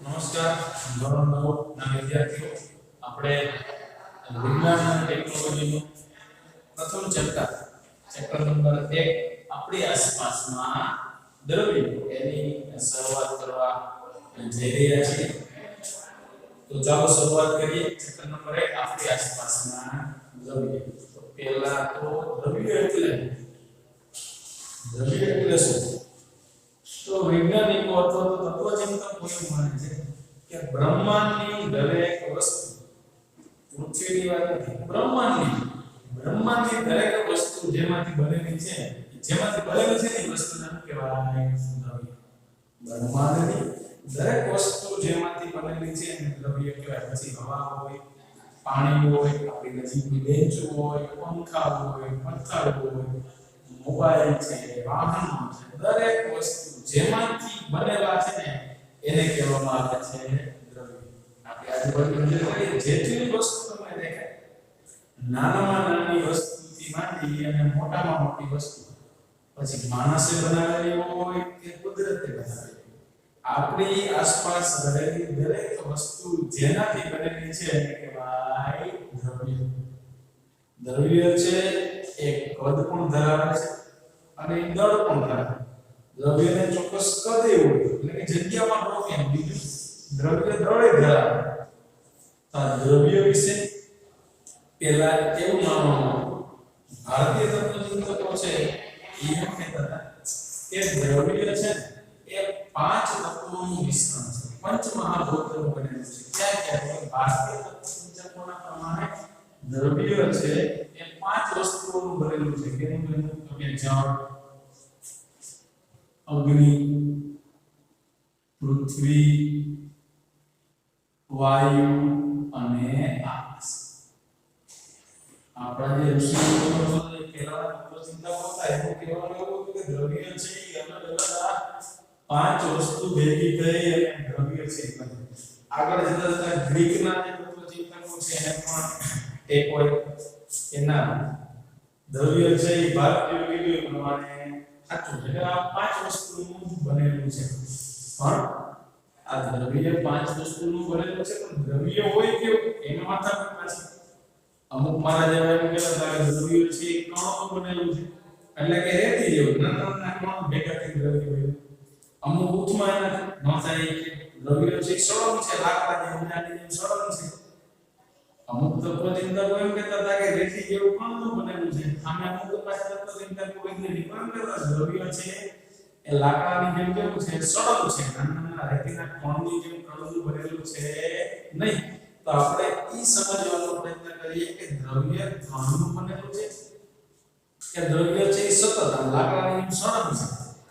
નમસ્કાર ધોરણ 9 ના વિદ્યાર્થીઓ આપણે વિજ્ઞાન અને ટેકનોલોજીનું પ્રથમ ચેપ્ટર નંબર 1 આપણી આસપાસમાં દ્રવ્યો એની શરૂઆત કરવા જઈ રહ્યા છીએ। તો ચાલો શરૂઆત કરીએ। ચેપ્ટર નંબર 1 આપણી આસપાસના દ્રવ્યો। તો પહેલા તો દ્રવ્ય એટલે શું? तो वैज्ञानिको अथवा तो तत्वचिंतको એવું માને છે કે બ્રહ્માંડની દરેક વસ્તુ પૃથ્વીની વાત નથી, બ્રહ્માંડની દરેક વસ્તુ જેમાંથી બનેલી છે એ વસ્તુને કહેવાય દ્રવ્ય। બ્રહ્માંડની દરેક વસ્તુ જેમાંથી બનેલી છે એને દ્રવ્ય કહેવાય। પછી હવા હોય, પાણી હોય, આપણી નજીકની બેન્ચ હોય, પંખા હોય, પથ્થર હોય, મોબાઈલ છે, વાહનો છે, દરેક વસ્તુ જેમાંથી બનેલા છે ને એને કહેવામાં આવે છે દ્રવ્ય। આપણે આજુબાજુ જેટલી વસ્તુ તમને દેખાય, નાનામાં નાની વસ્તુથી માંડી અને મોટામાં મોટી વસ્તુ, પછી માણસે બનાવેલી હોય કે કુદરતે બનાવેલી, આપણી આસપાસ રહેલી દરેક વસ્તુ જેનાથી બનેલી છે એને કહેવાય દ્રવ્ય। દ્રવ્ય છે એક કદ પણ ધરાવે છે અને દળ પણ ધરાવે। દ્રવ્યને ચોક્કસ કદ એવું એટલે કે જગ્યામાં નો કેમ બીજું દ્રવ્ય દળે ધરાવે। તો દ્રવ્ય વિશે પહેલા એવું માનવામાં ભારતીય તત્વચિંતકો છે એ એમ કહેતા હતા કે દ્રવ્ય છે એ 5 તત્વોનું મિશ્રણ છે, પંચમહાભૂતોનું બનેલું છે। ક્યાં ભારતીય તત્વચિંતકોના પ્રમાણે દ્રવ્ય છે એ 5 વસ્તુઓનું બનેલું છે। કેનું બનેલું? તો કે જળ, અગ્નિ, પૃથ્વી, વાયુ અને આકાશ। આપણા જે ઋષિઓ પહેલા તત્વચિંતકો હતા એવું કહેવાનું એવું હતું કે દ્રવ્ય છે એ અલગ અલગ 5 વસ્તુ ભેગી થઈ અને દ્રવ્ય છે બને। આગળ જતા ગ્રીકના જે તત્વચિંતકો છે એને પણ એક હોય કે ના દ્રવ્ય છે એ ભારતીય વિદ્ય પ્રમાણે સાચું છે, આ 5 વસ્તુનું બનેલું છે। પણ આ દ્રવ્ય 5 વસ્તુનું બનેલું છે, પણ દ્રવ્ય હોય કેવું એનો માથા પર પાછી અમુક મારા જેવા એમ કહેતા હતા કે દ્રવ્ય છે એ કણોનું બનેલું છે, એટલે કે રેતી જેવું નાના કણો ભેગા થઈ દ્રવ્ય હોય। અમુક ઉઠમાં ન થાય કે દ્રવ્ય છે સળંગ છે, લાકડા જેવું નાની જેવું સળંગ છે। અમુક તત્વચિંતકો એમ કહેતા હતા કે રેતી જેવું કણનું બનેલું છે, આમે અમુક પાછા તત્વચિંતકો વૈજ્ઞાનિક એમ કહેતા દ્રવ્ય છે એ લાકડાની જેમ કેવું છે સળંગ છે, નાના રેતીના કણની જેમ કણનું બનેલું છે નહીં। તો આપણે ઈ સમજવાનો પ્રયત્ન કરીએ કે દ્રવ્ય કણનું બનેલું છે કે દ્રવ્ય છે એ સતત લાકડાની જેમ સળંગ છે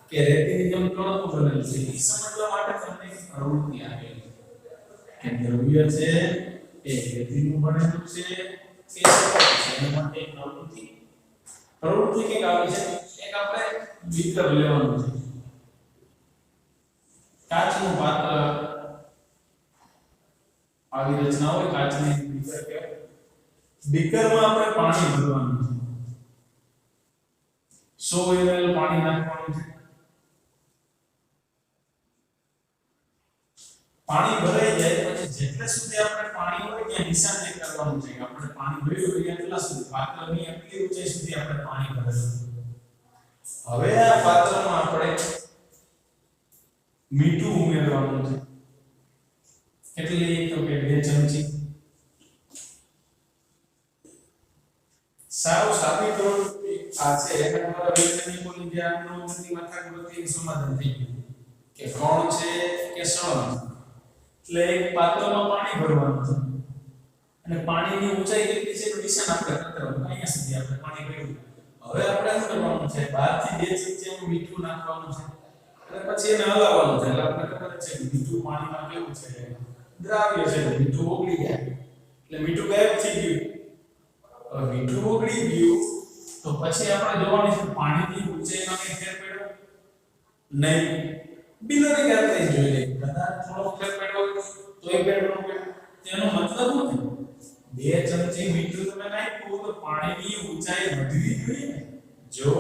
કે રેતીની જેમ કણનું બનેલું છે। ઈ સમજવા માટે તમને એક પ્રવૃત્તિ આપેલી કે દ્રવ્ય છે એ રેતીનું બનેલું છે કે સતત છે, એના માટે એક પ્રવૃત્તિ કે આવી છે। એક આપણે બીકર લેવાનું છે, કાચનું પાત્ર આવી રચના હોય કાચની બીકર કે બીકરમાં આપણે પાણી ભરવાનું છે, 100 ml પાણી નાખવાનું છે। પાણી ભરાઈ જાય પછી જેટલે સુધી આપણે પાણી હોય ત્યાં નિશાન ચેક કરવાનું છે કે આપણે પાણી ભર્યું હોય એટલા સુધી પાત્રની આટલી ઊંચાઈ સુધી આપણે પાણી ભરેલું। હવે આ પાત્રમાં આપણે મીઠું ઉમેરવાનું છે, કેટલી? તો કે 2 ચમચી। સાવ સાદી પ્રવૃત્તિ આ છે, એના દ્વારા વૈજ્ઞાનિકોની જે આનું માથાકૂટનું સમાધાન થઈ ગયું કે કોણ છે કે સળંગ। એટલે એક પાત્રમાં પાણી ભરવાનું છે અને પાણીની ઊંચાઈ કેટલી છે એનું નિશાન આપણે કરવાનું, અહીંયા સુધી આપણે પાણી ભર્યું। હવે આપણે શું કરવાનું છે? 12 થી 2 ચમચી એનું મીઠું નાખવાનું છે અને પછી એને હલાવવાનું છે। એટલે આપણે ખબર છે કે મીઠું પાણીમાં કેવું છે દ્રાવ્ય છે, મીઠું ઓગળી જાય એટલે મીઠું ગાયબ થઈ ગયું। હવે મીઠું ઓગળી ગયું તો પછી આપણે જોવાનું છે પાણીની ઊંચાઈમાં કઈ ફેર પડ્યો નહીં, બિનરી કરતા જોઈ લે કદાચ થોડો ફેર પડ્યો તોય ફેર ન પડ્યો, તેનો મતલબ શું થયો? 2 ચમચી મીઠું તમે નાખ્યું તો પાણીની ઊંચાઈ વધવી જોઈએ ને। જો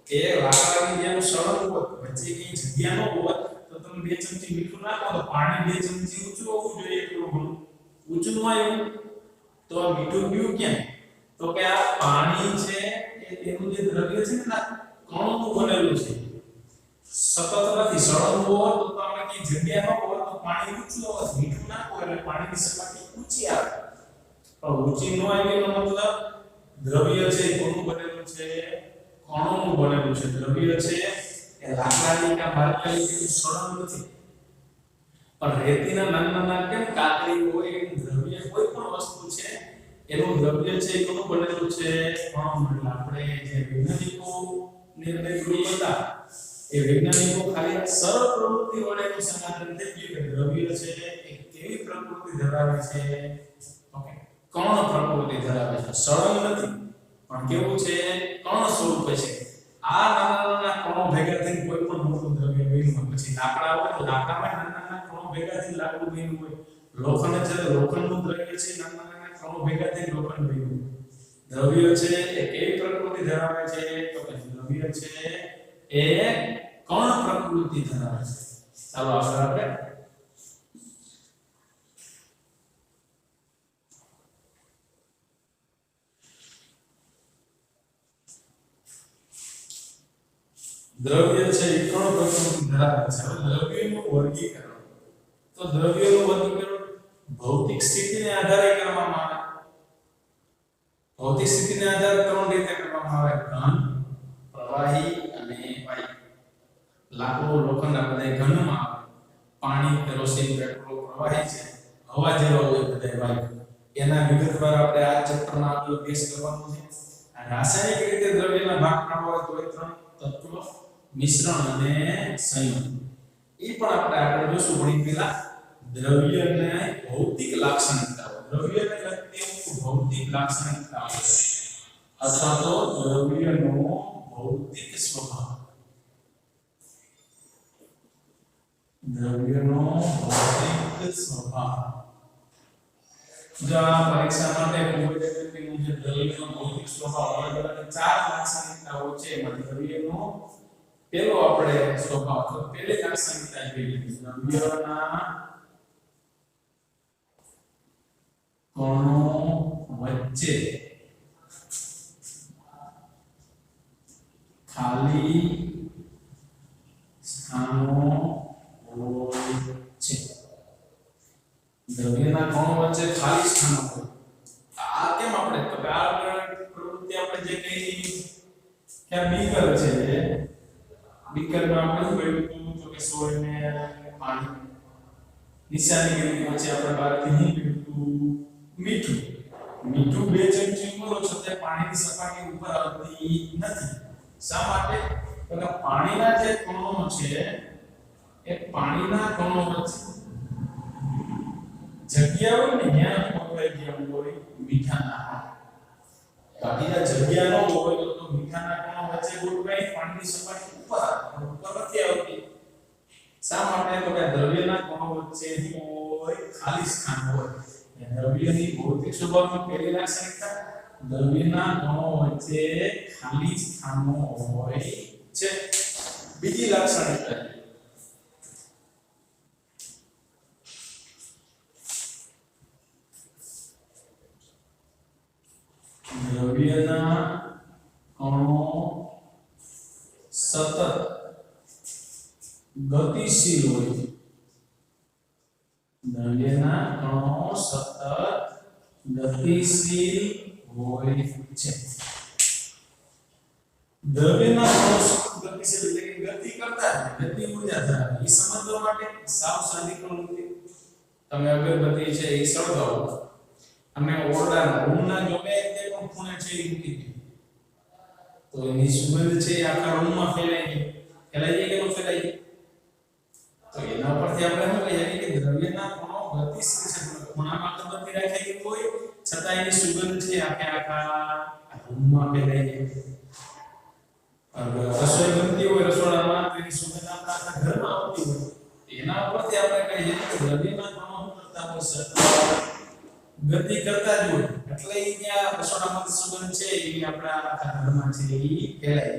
એ લાકડાની જેમ સળંગ હોત, વચ્ચે કઈ જગ્યા ન હોત તો તમે તમે 2 ચમચી મીઠું નાખો તો પાણી 2 ચમચી ઊંચું હોવું જોઈએ, થોડું ઘણું ઊંચું ન આવ્યું તો આ મીઠું ગયું ક્યાં? તો કે આ પાણી છે એનું જે દ્રવ્ય છે ને કણોનું બનેલું છે, સતત નથી. સળંગ હોય તો આપણે કે જગ્યા ન હોય તો પાણી ઊંચું આવે, મીઠું નાખો એટલે પાણીની સપાટી ઊંચી આવે. પણ ઊંચી ન આવી એનો મતલબ દ્રવ્ય છે કોનું બનેલું છે? કણોનું બનેલું છે. દ્રવ્ય છે એ લાકડાની કે બારકાની કે સળંગ નથી. પણ રેતીના નાના કેમ કાકડી હોય એનું દ્રવ્ય કોઈ પણ વસ્તુ છે એનું દ્રવ્ય છે એ કોનું બનેલું છે? કણોનું. આપણે જે વૈજ્ઞાનિકો નિર્ણય હતા એ વૈજ્ઞાનિકો ખાલી સરળ પ્રવૃત્તિ વડે સમાધાન થઈ ગયું કે દ્રવ્ય છે એ કેવી પ્રકૃતિ ધરાવે છે? ઓકે, કણ પ્રકૃતિ ધરાવે છે, સળંગ નથી પણ કેવું છે? કણ સ્વરૂપે છે. આ નાના કણો ભેગા થઈને કોઈ પણ મોટું દ્રવ્ય બન્યું. પછી લાકડા હોય તો લાકડામાં નાના કણો ભેગા થઈને લાકડું બન્યું હોય. લોખંડ છે તો લોખંડનું દ્રવ્ય છે નાના કણો ભેગા થઈને લોખંડ બન્યું. દ્રવ્ય છે એ કેવી પ્રકૃતિ ધરાવે છે? તો કે દ્રવ્ય છે એ કણ પ્રકૃતિ ધરાવે છે. ચાલો આગળ આપણે દ્રવ્ય છે એ કણ પ્રકૃતિ ધરાવે છે. દ્રવ્યનું વર્ગીકરણ, તો દ્રવ્યનું વર્ગીકરણ ભૌતિક સ્થિતિને આધારે કરવામાં આવે. ભૌતિક સ્થિતિને આધારે 3 રીતે કરવામાં આવે: ઘન, પ્રવાહી અને વાયુ. લાકડું, લોખંડ આ બધા ઘનમાં આવે. પાણી, કેરોસીન, પેટ્રોલ પ્રવાહી છે. હવા જેવા હોય બધા વાયુ. એના વિગતવાર આપણે આ ચેપ્ટરમાં આગળ અભ્યાસ કરવાનો છે. રાસાયણિક રીતે દ્રવ્યના ભાગ પાડવા હોય તો એ 3 તત્વ, મિશ્રણ અને સંયોજન. એ પણ આપણે આગળ જોશું. પણ પહેલા દ્રવ્યને ભૌતિક લાક્ષણિકતાઓ, દ્રવ્યને લગતી ભૌતિક લાક્ષણિકતાઓ અથવા તો દ્રવ્યનો ભૌતિક સ્વભાવ. દ્રવ્યનો ભૌતિક સ્વભાવ. જો આ પરીક્ષા માટે ખૂબ જ અગત્યનું છે દ્રવ્યનો ભૌતિક સ્વભાવ. અલગ અલગ 4 લાક્ષણિકતાઓ છે. એમાં દ્રવ્યનો પેલો આપણે સ્વભાવ, તો પહેલી લાક્ષણિકતા જોઈએ દ્રવ્યના કણો વચ્ચે ખાલી સ્થાનો હોય છે. દ્રવ્યના કણો વચ્ચે ખાલી સ્થાનો હોય. આ કેમ? આપણે તો આ પ્રવૃત્તિ આપણે જે કહી કે બીકર છે, બીકરમાં આપણે શું કર્યું તો કે સોયને પાણી નિશાની કરી, પછી આપણે બહારથી શું કર્યું? મીઠું. મીઠું 2 ચમચી ઉમેરો છતાં પાણીની સપાટી ઉપર આવતી નથી. શા માટે? તો કે પાણીના જે કણો છે એ પાણીના કણો વચ્ચે જગ્યા હોય ને ત્યાં પકડાઈ ગયા હોય મીઠાના. બાકીના જગ્યા ન હોય તો મીઠાના કણો વચ્ચે ગોઠવાઈ પાણીની સપાટી ઉપર નથી આવતી. શા માટે? તો કે દ્રવ્યના કણો વચ્ચે હોય ખાલી સ્થાન હોય. દ્રવ્યની ભૌતિક સ્વભાવની પહેલી લાક્ષણિકતા દ્રવ્યના કણો વચ્ચે ખાલી સ્થાનો હોય છે. બીજી લાક્ષણિકતા દ્રવ્યના કણો સતત ગતિશીલ હોય છે. દ્રવ્યના કણો સતત ગતિશીલ હોય છે. દ્રવ્યના કણો સતત ગતિશીલ એટલે કે ગતિ કરતા ગતિ ઉર્જા ધરાવે. એ સમજવા માટે સાવ સાદી પ્રવૃત્તિ. તમે અગરબત્તી છે એ સળગાવો અને ઓરડાના રૂમના ગમે તે પણ ખૂણે છે એ મૂકી દો તો એની સુગંધ છે આખા રૂમમાં ફેલાઈ જાય કે ન ફેલાય? તો એના પરથી આપણે શું કહીએ કે દ્રવ્યના કણો ગતિશીલ છે. ખૂણામાં અગરબત્તી રાખેલી હોય છતાં એની સુગંધ છે આખા રૂમમાં ફેલાઈ જાય. રસોઈ બનતી હોય રસોડામાં તો એની સુગંધ આખા ઘરમાં આવતી હોય. એના પરથી આપણે કહીએ કે દ્રવ્યના કણો કરતા હોય સતત ગતિ કરતા જ હોય એટલે એ ત્યાં રસોડામાં સુગંધ છે એ આપણા આખા ઘરમાં છે એ ફેલાય.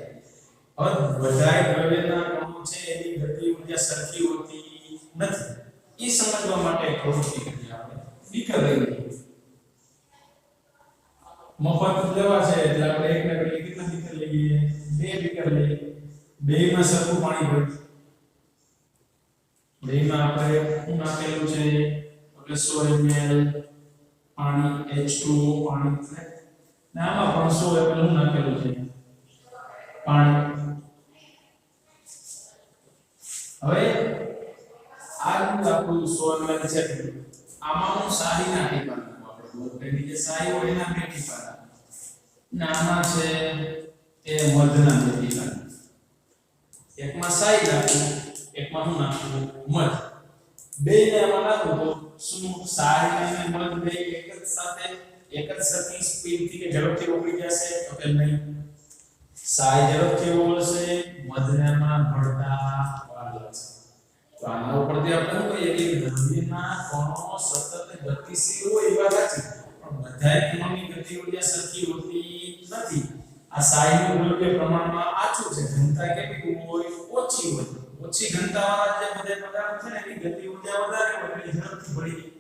હવે બધાય દ્રવ્યના કણો છે એની ગતિ ઉર્જા સરખી હોતી નથી। એ સમજવા માટે એક પ્રવૃત્તિ કરીએ આપણે। બીકર લઈ લઈએ, મફત લેવા છે એટલે આપણે એક ને બદલે કેટલા બીકર લઈએ? બે બીકર લઈએ। બેમાં સરખું પાણી ભરીએ, બેમાં આપણે શું નાખેલું છે? એટલે 100 ml પાણી, H2O પાણી છે ને આમાં પણ 100 ml શું નાખેલું છે? પાણી। હવે આ આપણું 100 ml છે, આમાં હું શાહી નાખી પાડું, આપણે બોટની જે શાહી હોય એના બે ટીપા ને આમાં છે એ મધના બે ટીપા। એકમાં શાહી નાખું, એકમાં શું નાખું? મધ। બેને આમાં નાખું તો શું શાહી અને મધ બે એક જ સાથે એક જ સરખી સ્પીડથી કે ઝડપથી ઓગળી જશે? તો કે નહીં, શાહી ઝડપથી ઓગળશે, મધને આમાં ભળતા વાર લાગશે। તો આના ઉપરથી આપણે શું કહીએ કે દ્રવ્યના કણો સતત ગતિશીલ હોય એ વાત સાચી, પણ બધાય કણોની ગતિ ઉર્જા સરખી હોતી નથી। આ શાહીનું દ્રવ્ય પ્રમાણમાં આછું છે, ઘનતા કેટલી હોય? ઓછી હોય। ઓછી ઘનતાવાળા જે બધા પદાર્થ છે ને એની ગતિ ઉર્જા વધારે હોય એટલે ઝડપથી ભળી જાય।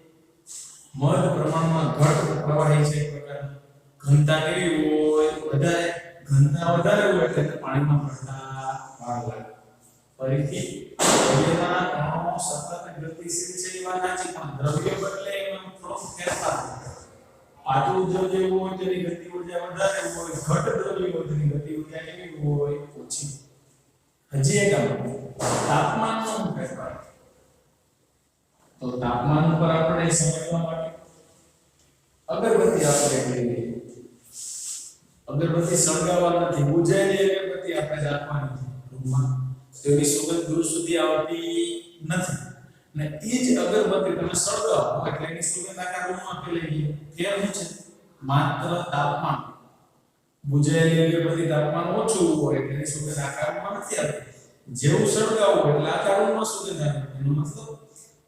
મધ પ્રમાણમાં ઘટ પ્રવાહી છે, એક પ્રકારની ઘનતા કેવી હોય? વધારે। ઘનતા વધારે હોય એટલે પાણીમાં ભળતા વાર લાગે। ફરીથી દ્રવ્યના કણો સતત ગતિશીલ છે એ વાત સાચી, પણ દ્રવ્ય બદલે એમાં થોડો ફેરફાર થાય। પાતળું દ્રવ્ય હોય તેની ગતિ ઉર્જા વધારે હોય, ઘટ દ્રવ્ય હોય તેની ગતિ ઉર્જા કેવી હોય? ઓછી। હજી એક તાપમાનનો ફેરફાર, તો તાપમાન ઉપર આપણે સમજવા માટે અગરબત્તી આપણે લઈએ। અગરબત્તી સળગાવવા નથી, બુઝાયેલી અગરબત્તી આપણે રાખવાની છે રૂમમાં, તો એની સુગંધ દૂર સુધી આવતી નથી ને એ જ અગરબત્તી તમે સળગાવો એટલે એની સુગંધ આખા રૂમમાં ફેલાઈ જાય। ફેર શું છે? માત્ર તાપમાન। બુઝાયેલી અગરબત્તી તાપમાન ઓછું હોય એટલે એની સુગંધ આખા રૂમમાં નથી આવતી, જેવું સળગાવો એટલે આખા રૂમમાં સુગંધ આવે। એનો મતલબ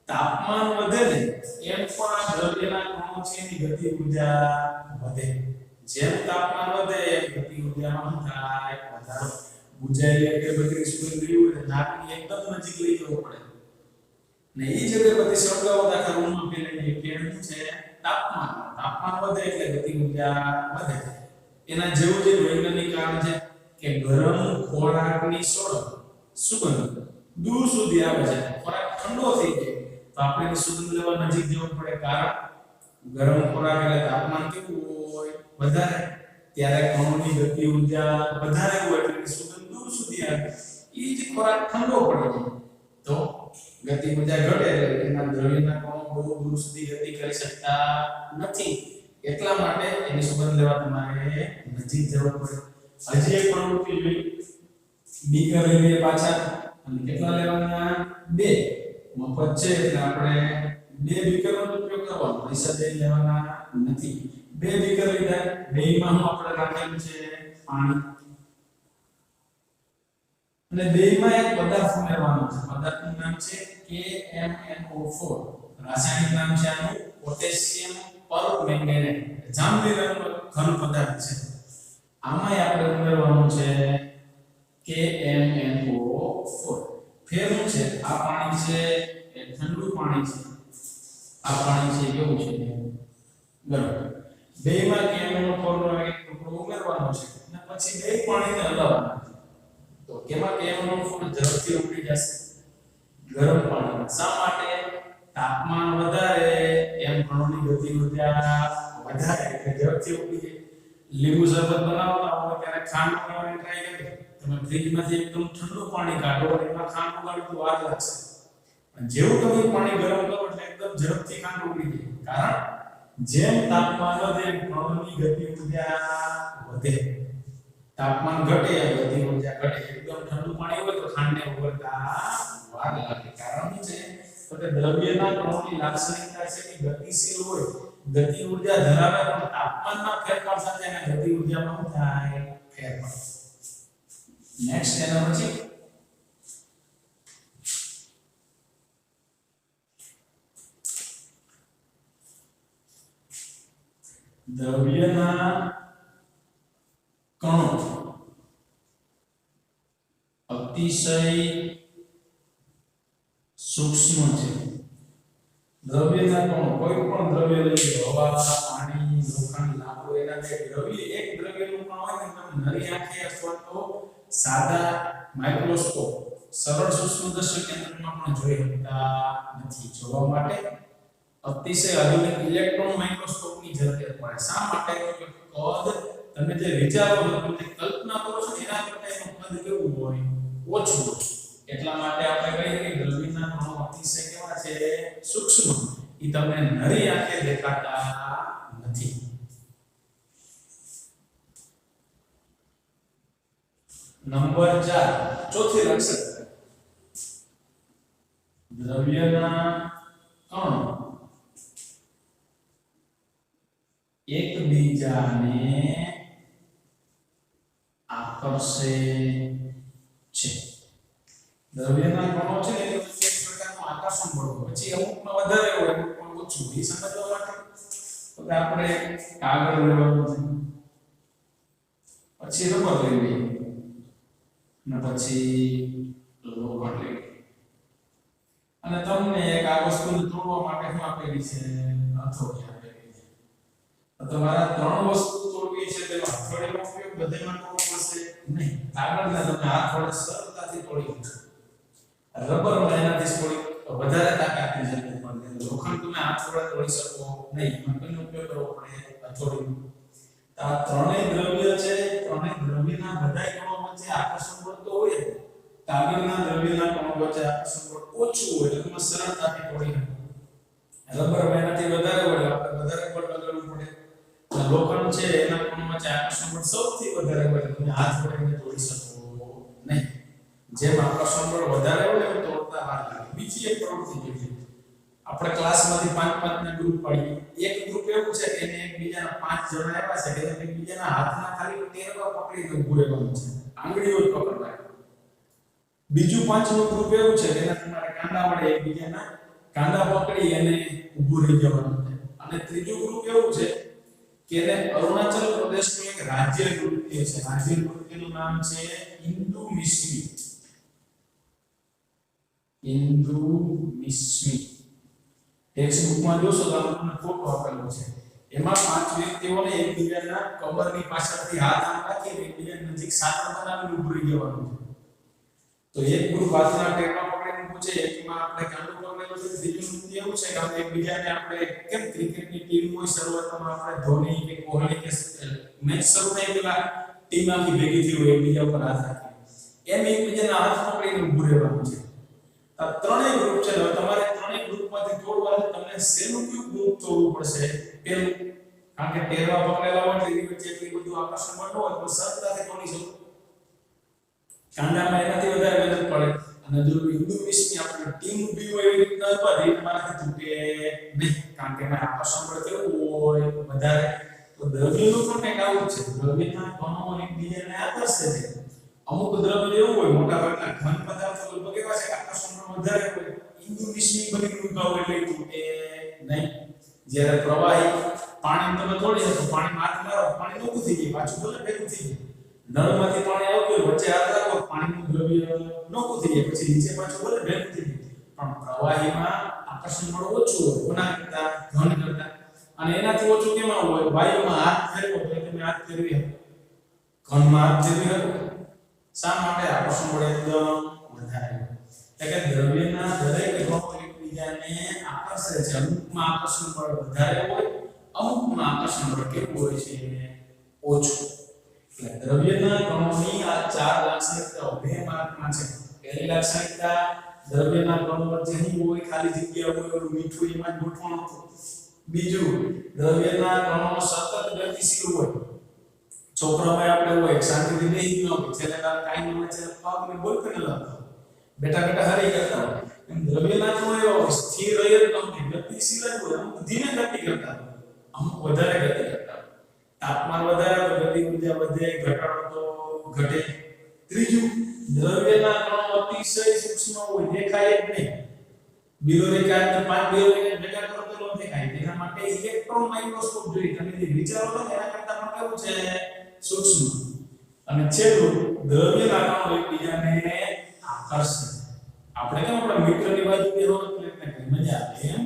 તાપમાન વધે ને એમ પણ આ દ્રવ્યના કણો છે એની ગતિ ઉર્જા વધે। જેમ તાપમાન વધે એમ ગતિ ઉર્જામાં શું થાય? વધારો। બુઝાયેલી અગરબત્તીની સુગંધ લેવી હોય તો નાકની એકદમ નજીક લઈ જવું પડે ને એ જ અગરબત્તી સળગાવો તો આખા રૂમમાં ફેલાઈ જાય। કેમ છે? તાપમાન। તાપમાન વધે એટલે ગતિ ઉર્જા વધે। એના જેવું જ વૈજ્ઞાનિક કારણ છે કે ગરમ ખોરાકની સુગંધ દૂર સુધી આવે છે। ખોરાક ઠંડો થઈ જાય તો આપણે એની સુગંધ લેવા નજીક જવું પડે, કારણ ગરમ ખોરાક એટલે તાપમાન કેવું હોય? વધારે, ત્યારે કણોની ગતિ ઉર્જા વધારે હોય એટલે સુગંધ દૂર સુધી આવે। એ જ ખોરાક ઠંડો પડી જાય તો ગતિ ઉર્જા ઘટે એટલે એના દ્રવ્યના કણો બહુ દૂર સુધી ગતિ કરી શકતા નથી, એટલા માટે એની સુગંધ લેવા તમારે નજીક જવું પડે। હજી એક પ્રવૃત્તિ જોઈ, બીકર લઈએ પાછા, અને કેટલા લેવાના? બે। મફત છે એટલે આપણે બે બીકરનો ઉપયોગ કરવાનો, પૈસા દઈ લેવાના નથી। બે બીકર લીધા, બેમાં હું આપણે રાખેલું છે? પાણી। અને બેમાં એક પદાર્થ ઉમેરવાનો છે, પદાર્થનું નામ છે KMnO4, રાસાયણિક નામ છે આનું પોટેશિયમ પરમેંગેનેટ, જાંબલી રંગનો ઘન પદાર્થ છે। આમાં આપણે ઉમેરવાનું છે KMnO4। ફેરનું છે આ પાણી છે એ ઠંડુ પાણી છે, આ પાણી છે કેવું છે? ગરમ। બેમાં KMnO4 નો એક ટુકડો ઉમેરવાનો છે અને પછી બે પાણીને હલાવવાના છે, તો કેમાં KMnO4 ઝડપથી ઉકળી જશે? ગરમ પાણીમાં। શા માટે? તાપમાન વધારે એમ કણોની ગતિ ઉર્જા વધારે એટલે ઝડપથી ઉકળી જાય। લીંબુ શરબત બનાવતા હોય ત્યારે ખાંડ ઉમેરવાની ટ્રાય કરી, તમે ફ્રીજમાંથી એકદમ ઠંડુ પાણી કાઢો અને એમાં ખાંડ ઉમેરો તો વાર લાગશે, પણ જેવું તમે પાણી ગરમ કરો એટલે એકદમ ઝડપથી ખાંડ ઉકળી જાય, કારણ જેમ તાપમાન વધે એમ કણોની ગતિ ઉર્જા વધે। તાપમાન ઘટે એમ ગતિ ઉર્જા ઘટે। એકદમ ઠંડુ પાણી હોય તો ખાંડને ઓગળતા વાર લાગે, કારણ શું છે? તો કે દ્રવ્યના કણોની લાક્ષણિકતા છે કે ગતિશીલ હોય, ગતિ ઉર્જા ધરાવે, પણ તાપમાનના ફેરફાર સાથે એના ગતિ ઉર્જામાં શું થાય? ફેરફાર। નેક્સ્ટ એના પછી દ્રવ્યના કણો અતિશય સૂક્ષ્મ છે. દ્રવ્યના કણો કોઈ પણ દ્રવ્ય લઈ લો, હવા, પાણી, લોખંડ, લાકડું, એના જે દ્રવ્ય એક દ્રવ્યનું કણ હોય ને તમે નરી આંખે અથવા તો સાદા માઇક્રોસ્કોપ સરળ સૂક્ષ્મદર્શક યંત્રમાં પણ જોઈ શકતા નથી. જોવા માટે અતિશય આધુનિક ઇલેક્ટ્રોન માઇક્રોસ્કોપની જરૂરિયાત પડે. શા માટે? કે કદ તમે જે વિચારો છો, તમે કલ્પના કરો છો એના કરતાં એનું કદ કેવું હોય? ઓછું હોય. એટલા માટે આપણે કહીએ કે દ્રવ્યના કણો અતિશય કેવા છે? સૂક્ષ્મ. ઈ તમને નરી આંખે દેખાતા નથી. નંબર 4 ચોથી લક્ષણ, દ્રવ્યના કણો એકબીજાને આકર્ષે છે. દ્રવ્યના કણો છે ને એ વચ્ચે એક પ્રકારનું આકર્ષણ બળ હોય. પછી અમુકમાં વધારે હોય, અમુકમાં ઓછું. એ સમજવા માટે તો આપણે કાગળ લેવાનું છે, પછી રબર લેવી, અને પછી લોખંડ લેવી, અને તમને એક આ વસ્તુને તોડવા માટે શું આપેલી છે? હથોડી આપેલી છે. તો તમારા ત્રણ વસ્તુ તોડવી છે, તેમાં હથોડીનો ઉપયોગ બધામાં કરવો પડશે નહીં. કાગળને તમે હાથ વડે સરળતાથી તોડી શકો. રબરમાં એનાથી થોડી વધારે તાકાતની જરૂર પડે. લોખંડ તમે હાથ વડે તોડી શકો નહીં, એનો ઉપયોગ કરવો પડે હથોડીનો. આ ત્રણેય દ્રવ્ય છે, ત્રણેય દ્રવ્યના બધાય કણો વચ્ચે આકર્ષણ બળ તો હોય જ. કાગળના દ્રવ્યના કણો વચ્ચે આકર્ષણ બળ ઓછું હોય એટલે તમે સરળતાથી તોડી શકો. રબરમાં એનાથી વધારે હોય, આપણે વધારે બળ લગાડવું પડે. લોખંડ છે એના કણો વચ્ચે આકર્ષણ બળ સૌથી વધારે હોય એટલે તમે હાથ વડે એને તોડી શકો નહીં. જેમ આકર્ષણ બળ વધારે હોય એમ તોડતા વાર લાગે. બીજી એક પ્રવૃત્તિ જોઈએ. આપણે ક્લાસમાંથી 5-5 ના ગ્રુપ પાડીએ. એક ગ્રુપ એવું છે કે એને એકબીજાના 5 જણા એવા છે કે એને એકબીજાના હાથના ખાલી ટેરવા પકડીને ઊભું રહેવાનું છે, આંગળીઓ જ પકડવાની. બીજું પાંચમું ગ્રુપ એવું છે કે એને તમારે કાંડા વડે એકબીજાના કાંડા પકડી અને ઊભું રહી જવાનું છે. અને ત્રીજું ગ્રુપ એવું છે કે એને અરુણાચલ પ્રદેશનું એક રાજ્ય નૃત્ય છે. રાજ્ય નૃત્યનું નામ છે ઇન્દુ મિશ્મી. ઇન્દુ મિશ્મી. ટેક્સ્ટબુકમાં જોશો તો તમને ફોટો આપેલો છે. એમાં 5 વ્યક્તિઓને એકબીજાના કમરની પાછળથી હાથ આમ રાખીને એકબીજાની નજીક સાતર બનાવીને ઊભું રહી જવાનું છે. તો એક ગ્રુપ હાથના ટેરવા પકડીને પૂછે, એકમાં આપણે કાંડું પકડેલું છે. ત્રીજું નૃત્ય એવું છે કે આપણે એકબીજાને આપણે કેમ ક્રિકેટની ટીમ હોય શરૂઆતમાં આપણે ધોની કે કોહલી કે મેચ શરૂ થાય પેલા ટીમ આખી ભેગી થઈ હોય એકબીજા ઉપર હાથ રાખી, એમ એકબીજાના હાથ પકડીને ઊભું રહેવાનું છે. આ ત્રણેય ગ્રુપ છે. તમારે ત્રણેય ગ્રુપમાંથી તોડવા છે. તમને શેનું કયું ગ્રુપ તોડવું પડશે? પેલું, કારણ કે ટેરવા પકડેલા હોય એટલે એની વચ્ચે એટલી બધું આકર્ષણ બળ હોય તો સરળતાથી તોડી શકો. કાંડામાં એનાથી વધારે મદદ પડે. અને જો ઇન્દુ મિશ્મી આપણે ટીમ ઊભી હોય એવી રીતના ઉપાડી તમારાથી તૂટે નહીં, કારણ કે એમાં આકર્ષણ બળ કેવું હોય? વધારે. તો દ્રવ્યનું પણ કંઈક આવું છે. દ્રવ્યના કણો એકબીજાને આકર્ષે છે. અમુક દ્રવ્ય એવું હોય, મોટા ભાગના ઘન પદાર્થો લગભગ એવા છે કે આકર્ષણ બળ વધારે હોય. ઇન્દુ મિશ્મી બની રૂપાઓ એટલે તૂટે નહીં. જ્યારે પ્રવાહી પાણી તમે તોડી શકો, પાણીમાં હાથ મારો, પાણી નોખું થઈ જાય, પાછું ભલે ભેગું થઈ જાય. નળમાંથી પાણી આવતું હોય, વચ્ચે હાથ રાખો, પાણીનું દ્રવ્ય નોખું થઈ જાય, પછી નીચે પાછું ભલે ભેગું થઈ જાય. પણ પ્રવાહીમાં આકર્ષણ બળ ઓછું હોય, કોના કરતા? ઘન કરતા. અને એનાથી ઓછું કેમાં હોય? વાયુમાં હાથ ફેરવો તો તમે હાથ ફેરવી શકો, ઘનમાં હાથ ફેરવી શકો. શા માટે? આકર્ષણ બળ એકદમ વધારે હોય. એટલે કે દ્રવ્યના દરેક કણો એકબીજાને આકર્ષે છે. અમુકમાં આકર્ષણ બળ વધારે હોય, અમુકમાં આકર્ષણ બળ કેવું હોય છે? ઓછું. એટલે દ્રવ્યના કણોની આ 4 લાક્ષણિકતાઓ 2 માર્કમાં છે. પહેલી લાક્ષણિકતા, દ્રવ્યના કણો વચ્ચે નહીં હોય, ખાલી જગ્યા હોય, ઓલું મીઠું એમાં જ ગોઠવણ હતું. બીજું, દ્રવ્યના કણો સતત ગતિશીલ હોય. છોકરાઓમાં આપણે હોય શાંતિથી બેસી ગયો કે છેલ્લે કાઈ ન છે પગને બોલતો ન લાગતો, બેઠા બેઠા હરી કરતા હોય. એમ દ્રવ્યના કણો એવા સ્થિર રહે જ નથી, ગતિશીલ જ હોય. અમુક ધીમે ગતિ કરતા હોય, અમુક વધારે ગતિ કરતા હોય. તાપમાન વધારે તો ગતિ ઉર્જા વધે, ઘટાડો તો ઘટે. ત્રીજું, દ્રવ્યના કણો અતિશય સૂક્ષ્મ હોય, દેખાય જ નહીં. બિલોરેકા તો 5 બિલોરેકા ભેગા કરો તો ન દેખાય. તેના માટે ઇલેક્ટ્રોન માઇક્રોસ્કોપ જોઈએ. તમે જે વિચારો છો એના કરતા પણ કેવું છે? સૂક્ષ્મ. અને છેલ્લું, દ્રવ્યના કણો એકબીજાને આકર્ષે. આપણે કેમ આપણા મિત્રની બાજુ બેહવાનો પ્રયત્ન કરીએ, મજા આવે એમ.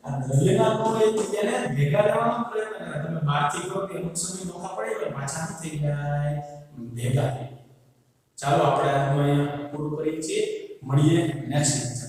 આ દ્રવ્યના ગુણો એ તેને ભેગા લેવાનો પ્રયત્ન કરે. તમે બહારથી કરો કે અમુક સમય નોખા પડી એટલે પાછા શું થઈ જાય, ભેગા થઈ જાય. ચાલો આપણે આજનું અહીંયા પૂરું કરીએ છીએ. મળીએ નેક્સ્ટ